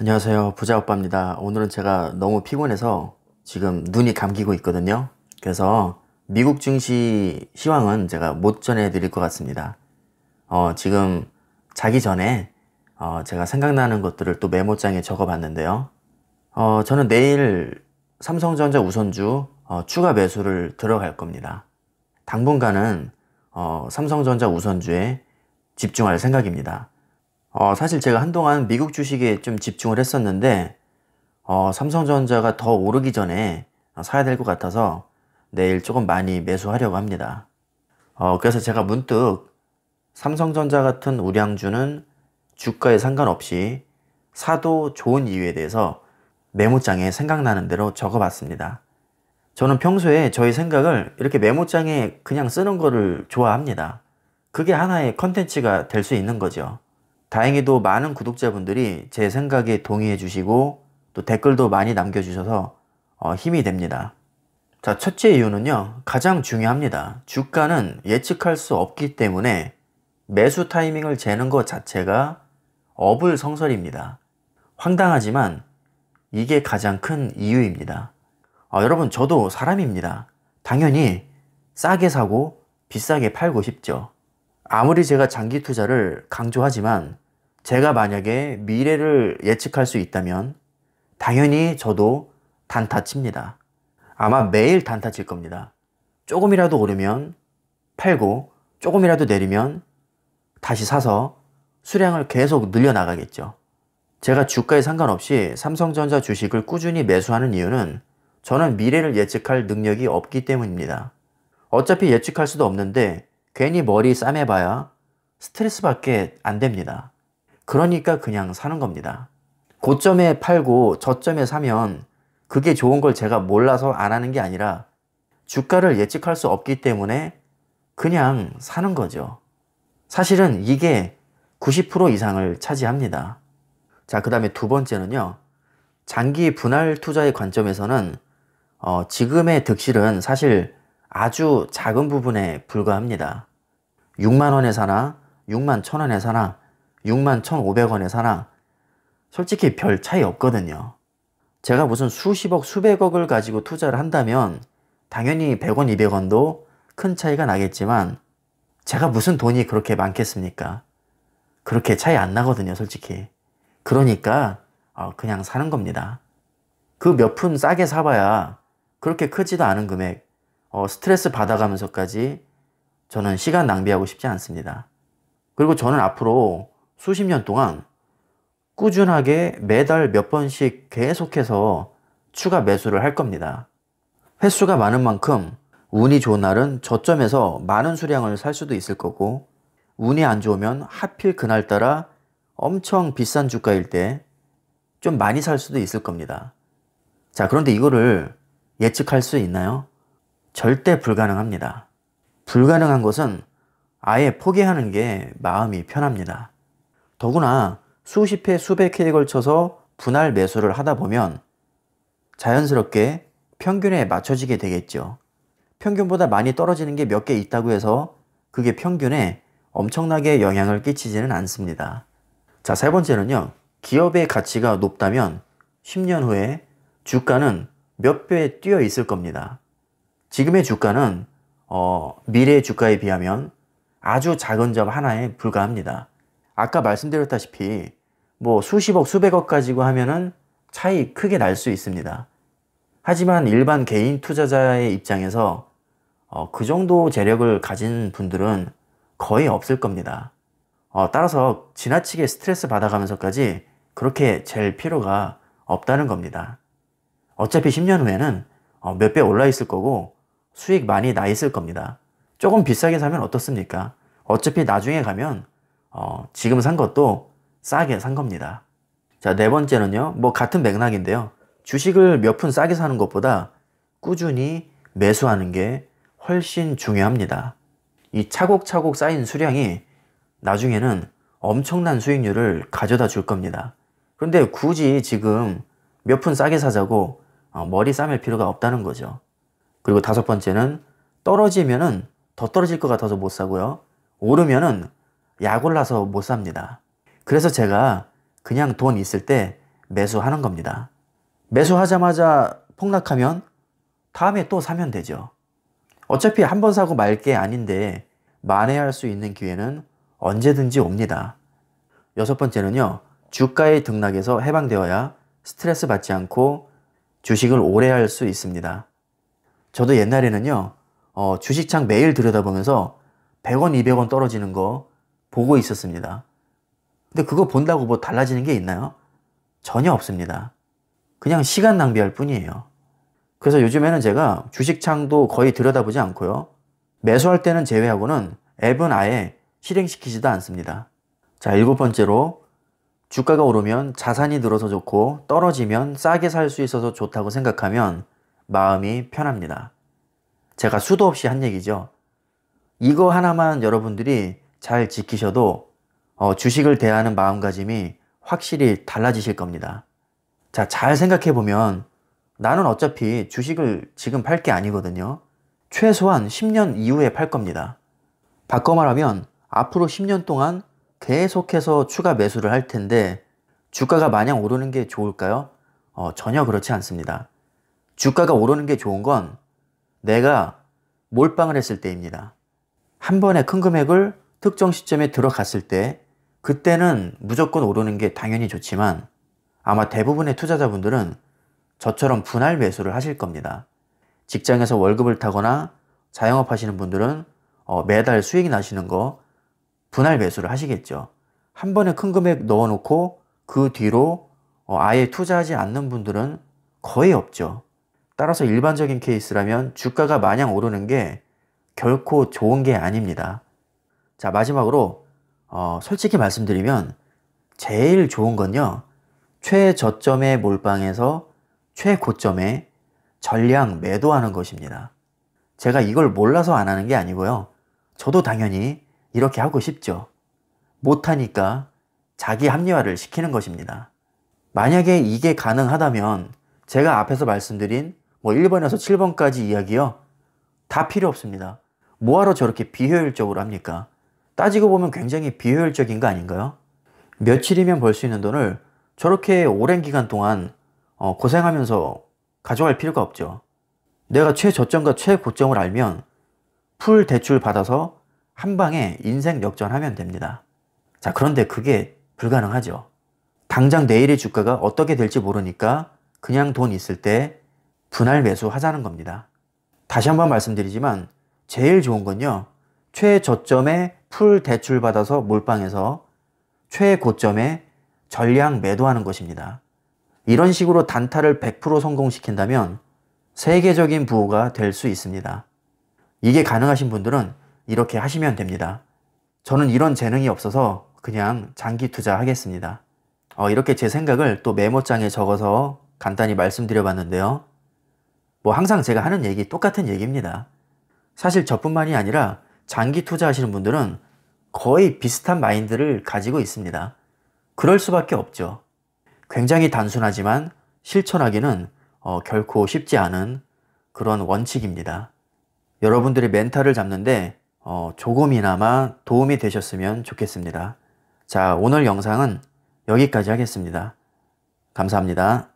안녕하세요. 부자오빠입니다. 오늘은 제가 너무 피곤해서 지금 눈이 감기고 있거든요. 그래서 미국 증시 시황은 제가 못 전해드릴 것 같습니다. 지금 자기 전에 제가 생각나는 것들을 또 메모장에 적어봤는데요. 저는 내일 삼성전자 우선주 추가 매수를 들어갈 겁니다. 당분간은 삼성전자 우선주에 집중할 생각입니다. 사실 제가 한동안 미국 주식에 좀 집중을 했었는데, 삼성전자가 더 오르기 전에 사야 될 것 같아서 내일 조금 많이 매수하려고 합니다. 그래서 제가 문득 삼성전자 같은 우량주는 주가에 상관없이 사도 좋은 이유에 대해서 메모장에 생각나는 대로 적어봤습니다. 저는 평소에 저희 생각을 이렇게 메모장에 그냥 쓰는 거를 좋아합니다. 그게 하나의 컨텐츠가 될 수 있는 거죠. 다행히도 많은 구독자분들이 제 생각에 동의해 주시고 또 댓글도 많이 남겨주셔서 힘이 됩니다. 자, 첫째 이유는요, 가장 중요합니다. 주가는 예측할 수 없기 때문에 매수 타이밍을 재는 것 자체가 어불성설입니다. 황당하지만 이게 가장 큰 이유입니다. 여러분, 저도 사람입니다. 당연히 싸게 사고 비싸게 팔고 싶죠. 아무리 제가 장기 투자를 강조하지만 제가 만약에 미래를 예측할 수 있다면 당연히 저도 단타 칩니다. 아마 매일 단타 칠 겁니다. 조금이라도 오르면 팔고 조금이라도 내리면 다시 사서 수량을 계속 늘려나가겠죠. 제가 주가에 상관없이 삼성전자 주식을 꾸준히 매수하는 이유는 저는 미래를 예측할 능력이 없기 때문입니다. 어차피 예측할 수도 없는데 괜히 머리 싸매봐야 스트레스밖에 안 됩니다. 그러니까 그냥 사는 겁니다. 고점에 팔고 저점에 사면 그게 좋은 걸 제가 몰라서 안 하는 게 아니라 주가를 예측할 수 없기 때문에 그냥 사는 거죠. 사실은 이게 90% 이상을 차지합니다. 자, 그 다음에 두 번째는요. 장기 분할 투자의 관점에서는 지금의 득실은 사실 아주 작은 부분에 불과합니다. 6만 원에 사나 6만 1,000원에 사나 6만 1,500원에 사나 솔직히 별 차이 없거든요. 제가 무슨 수십억 수백억을 가지고 투자를 한다면 당연히 100원 200원도 큰 차이가 나겠지만 제가 무슨 돈이 그렇게 많겠습니까? 그렇게 차이 안 나거든요, 솔직히. 그러니까 그냥 사는 겁니다. 그 몇 푼 싸게 사봐야 그렇게 크지도 않은 금액 스트레스 받아가면서까지 저는 시간 낭비하고 싶지 않습니다. 그리고 저는 앞으로 수십 년 동안 꾸준하게 매달 몇 번씩 계속해서 추가 매수를 할 겁니다. 횟수가 많은 만큼 운이 좋은 날은 저점에서 많은 수량을 살 수도 있을 거고, 운이 안 좋으면 하필 그날따라 엄청 비싼 주가일 때 좀 많이 살 수도 있을 겁니다. 자, 그런데 이거를 예측할 수 있나요? 절대 불가능합니다. 불가능한 것은 아예 포기하는 게 마음이 편합니다. 더구나 수십 회, 수백 회에 걸쳐서 분할 매수를 하다 보면 자연스럽게 평균에 맞춰지게 되겠죠. 평균보다 많이 떨어지는 게 몇 개 있다고 해서 그게 평균에 엄청나게 영향을 끼치지는 않습니다. 자, 세 번째는요. 기업의 가치가 높다면 10년 후에 주가는 몇 배 뛰어 있을 겁니다. 지금의 주가는 미래의 주가에 비하면 아주 작은 점 하나에 불과합니다. 아까 말씀드렸다시피 뭐 수십억, 수백억 가지고 하면은 차이 크게 날 수 있습니다. 하지만 일반 개인 투자자의 입장에서 그 정도 재력을 가진 분들은 거의 없을 겁니다. 따라서 지나치게 스트레스 받아가면서까지 그렇게 잴 필요가 없다는 겁니다. 어차피 10년 후에는 몇 배 올라 있을 거고 수익 많이 나 있을 겁니다. 조금 비싸게 사면 어떻습니까? 어차피 나중에 가면 지금 산 것도 싸게 산 겁니다. 자, 네 번째는요. 뭐 같은 맥락인데요. 주식을 몇 푼 싸게 사는 것보다 꾸준히 매수하는 게 훨씬 중요합니다. 이 차곡차곡 쌓인 수량이 나중에는 엄청난 수익률을 가져다 줄 겁니다. 그런데 굳이 지금 몇 푼 싸게 사자고 머리 싸맬 필요가 없다는 거죠. 그리고 다섯 번째는 떨어지면은 더 떨어질 것 같아서 못 사고요. 오르면은 약 올라서 못 삽니다. 그래서 제가 그냥 돈 있을 때 매수하는 겁니다. 매수하자마자 폭락하면 다음에 또 사면 되죠. 어차피 한 번 사고 말 게 아닌데 만회할 수 있는 기회는 언제든지 옵니다. 여섯 번째는요. 주가의 등락에서 해방되어야 스트레스 받지 않고 주식을 오래 할 수 있습니다. 저도 옛날에는요. 주식창 매일 들여다보면서 100원, 200원 떨어지는 거 보고 있었습니다. 근데 그거 본다고 뭐 달라지는 게 있나요? 전혀 없습니다. 그냥 시간 낭비할 뿐이에요. 그래서 요즘에는 제가 주식창도 거의 들여다보지 않고요. 매수할 때는 제외하고는 앱은 아예 실행시키지도 않습니다. 자, 일곱 번째로 주가가 오르면 자산이 늘어서 좋고 떨어지면 싸게 살 수 있어서 좋다고 생각하면 마음이 편합니다. 제가 수도 없이 한 얘기죠. 이거 하나만 여러분들이 잘 지키셔도 주식을 대하는 마음가짐이 확실히 달라지실 겁니다. 자, 잘 생각해 보면 나는 어차피 주식을 지금 팔 게 아니거든요. 최소한 10년 이후에 팔 겁니다. 바꿔 말하면 앞으로 10년 동안 계속해서 추가 매수를 할 텐데 주가가 마냥 오르는 게 좋을까요? 전혀 그렇지 않습니다. 주가가 오르는 게 좋은 건 내가 몰빵을 했을 때입니다. 한 번에 큰 금액을 특정 시점에 들어갔을 때 그때는 무조건 오르는 게 당연히 좋지만 아마 대부분의 투자자분들은 저처럼 분할 매수를 하실 겁니다. 직장에서 월급을 타거나 자영업 하시는 분들은 매달 수익이 나시는 거 분할 매수를 하시겠죠. 한 번에 큰 금액 넣어놓고 그 뒤로 아예 투자하지 않는 분들은 거의 없죠. 따라서 일반적인 케이스라면 주가가 마냥 오르는 게 결코 좋은 게 아닙니다. 자, 마지막으로 솔직히 말씀드리면 제일 좋은 건요. 최저점에 몰빵해서 최고점에 전량 매도하는 것입니다. 제가 이걸 몰라서 안 하는 게 아니고요. 저도 당연히 이렇게 하고 싶죠. 못하니까 자기 합리화를 시키는 것입니다. 만약에 이게 가능하다면 제가 앞에서 말씀드린 1번에서 7번까지 이야기요. 다 필요 없습니다. 뭐하러 저렇게 비효율적으로 합니까? 따지고 보면 굉장히 비효율적인 거 아닌가요? 며칠이면 벌 수 있는 돈을 저렇게 오랜 기간 동안 고생하면서 가져갈 필요가 없죠. 내가 최저점과 최고점을 알면 풀 대출 받아서 한 방에 인생 역전하면 됩니다. 자, 그런데 그게 불가능하죠. 당장 내일의 주가가 어떻게 될지 모르니까 그냥 돈 있을 때 분할 매수 하자는 겁니다. 다시 한번 말씀드리지만 제일 좋은 건요. 최저점에 풀 대출 받아서 몰빵해서 최고점에 전량 매도하는 것입니다. 이런 식으로 단타를 100% 성공시킨다면 세계적인 부호가 될 수 있습니다. 이게 가능하신 분들은 이렇게 하시면 됩니다. 저는 이런 재능이 없어서 그냥 장기 투자하겠습니다. 이렇게 제 생각을 또 메모장에 적어서 간단히 말씀드려 봤는데요. 항상 제가 하는 얘기 똑같은 얘기입니다. 사실 저뿐만이 아니라 장기 투자하시는 분들은 거의 비슷한 마인드를 가지고 있습니다. 그럴 수밖에 없죠. 굉장히 단순하지만 실천하기는 결코 쉽지 않은 그런 원칙입니다. 여러분들의 멘탈을 잡는데 조금이나마 도움이 되셨으면 좋겠습니다. 자, 오늘 영상은 여기까지 하겠습니다. 감사합니다.